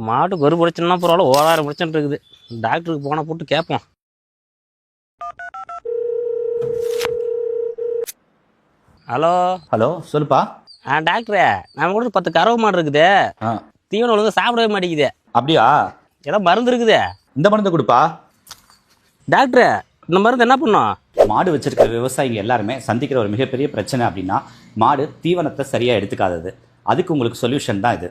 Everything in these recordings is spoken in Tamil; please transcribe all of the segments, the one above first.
மாட்டுக்கு ஒரு பிரச்சனைனா பரவாயில்ல, 1000 பிரச்சனை இருக்குது. டாக்டருக்கு போனால் போட்டு கேட்போம். ஹலோ ஹலோ, சொல்லுப்பா. டாக்டரே, நம்ம கூட 10 கறவை மாடு இருக்குது. தீவனம் ஒழுங்காக சாப்பிடவே மாட்டேங்குது. அப்படியா? ஏதோ மருந்து இருக்குது, இந்த மருந்து கொடுப்பா. டாக்டரே. இந்த மருந்து என்ன பண்ணும்? மாடு வச்சிருக்கிற விவசாயிங்க எல்லாருமே சந்திக்கிற ஒரு மிகப்பெரிய பிரச்சனை அப்படின்னா மாடு தீவனத்தை சரியாக எடுத்துக்காதது. அதுக்கு உங்களுக்கு சொல்யூஷன் தான் இது,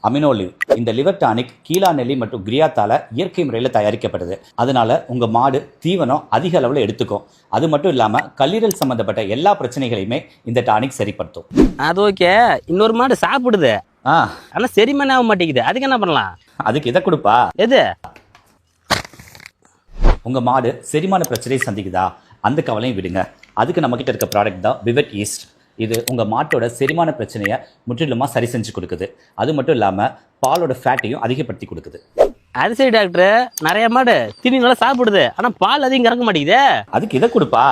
அமினோலிவ். இந்த லிவர் டானிக் கீழா நெல்லி மற்றும் கிரியாத்தால இயற்கை முறையில் தயாரிக்கப்படுது. அதனால உங்கள் மாடு தீவனம் அதிக அளவில் எடுத்துக்கும். அது மட்டும் இல்லாமல் கல்லீரல் சம்மந்தப்பட்ட எல்லா பிரச்சனைகளையுமே இந்த டானிக் சரிப்படுத்தும். அது ஓகே. இன்னொரு மாடு சாப்பிடுது, ஆனால் செரிமானம் ஆக மாட்டேங்குது. அதுக்கு என்ன பண்ணலாம்? அதுக்கு இதை கொடுப்பா. எது? உங்கள் மாடு செரிமான பிரச்சனையை சந்திக்குதா? அந்த கவலையும் விடுங்க. அதுக்கு நம்மக்கிட்ட இருக்க ப்ராடக்ட் தான் விவெட் ஈஸ்ட். இது உங்கள் மாட்டோட செரிமான பிரச்சனையை முற்றிலுமாக சரி செஞ்சு கொடுக்குது. அது மட்டும் இல்லாமல் பாலோட ஃபேட்டையும் அதிகப்படுத்தி கொடுக்குது. அது சரி டாக்டர், நிறைய மாடு தீனி நல்லா சாப்பிடுது, ஆனால் பால் அதிகம் கறக்க மாட்டேங்குது. அதுக்கு இதை கொடுப்பா.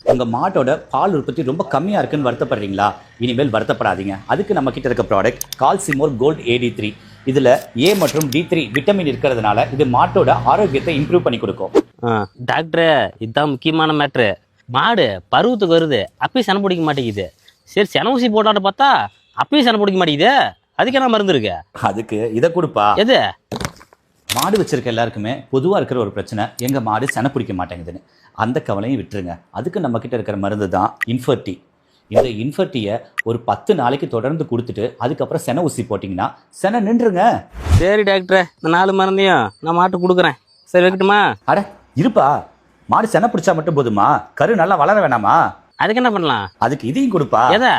உங்கள் மாட்டோட பால் உற்பத்தி ரொம்ப கம்மியாக இருக்குன்னு வருத்தப்படுறீங்களா? இனிமேல் வருத்தப்படாதீங்க. அதுக்கு நம்மக்கிட்ட இருக்க ப்ராடக்ட் கால்சிமோர் கோல்ட் AD3. இதில் A மற்றும் D3 விட்டமின் இருக்கிறதுனால இது மாட்டோட ஆரோக்கியத்தை இம்ப்ரூவ் பண்ணி கொடுக்கும். டாக்டரு, இதுதான் முக்கியமான மேட்ரு. மாடு பருவத்துக்கு வருது, அப்பயும் செனை பிடிக்க மாட்டேங்குது. சரி, செனை ஊசி போட்டான்னு பார்த்தா அப்பயும் செனை பிடிக்க மாட்டேங்குது. அதுக்கு என்ன மருந்து இருக்கு? அதுக்கு இதை கொடுப்பா. எது? மாடு வச்சிருக்க எல்லாருக்குமே பொதுவாக இருக்கிற ஒரு பிரச்சனை, எங்கள் மாடு செனை பிடிக்க மாட்டேங்குதுன்னு. அந்த கவலையும் விட்டுருங்க. அதுக்கு நம்மக்கிட்ட இருக்கிற மருந்து தான் இன்ஃபர்டி. இந்த இன்ஃபர்டியை ஒரு 10 நாளைக்கு தொடர்ந்து கொடுத்துட்டு அதுக்கப்புறம் செனை ஊசி போட்டிங்கன்னா செனை நின்றுங்க. சரி டாக்டர், இந்த 4 மருந்தையும் நான் மாட்டு கொடுக்குறேன். சரி, வைக்கட்டுமா? அட இருப்பா, மாடு செனை பிடிச்சா மட்டும் போதுமா? கரு நல்லா வளர வேணாமா? அதுக்கு என்ன பண்ணலாம்? அதுக்கு இதையும் கொடுப்பா. எதை?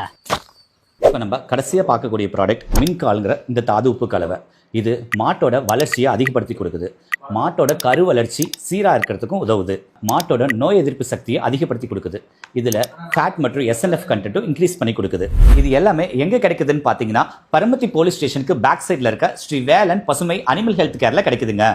இப்போ நம்ம கடைசியாக பார்க்கக்கூடிய ப்ராடக்ட் மின்கால்ங்கிற இந்த தாது உப்பு கலவை. இது மாட்டோட வளர்ச்சியை அதிகப்படுத்தி கொடுக்குது. மாட்டோட கரு வளர்ச்சி சீராக இருக்கிறதுக்கும் உதவுது. மாட்டோட நோய் எதிர்ப்பு சக்தியை அதிகப்படுத்தி கொடுக்குது. இதில் ஃபேட் மற்றும் SNF கண்டென்ட்டும் இன்க்ரீஸ் பண்ணி கொடுக்குது. இது எல்லாமே எங்கே கிடைக்குதுன்னு பார்த்தீங்கன்னா பரமத்தி போலீஸ் ஸ்டேஷனுக்கு பேக் சைடில் இருக்க ஸ்ரீ வேலன் பசுமை அனிமல் ஹெல்த் கேரில் கிடைக்குதுங்க.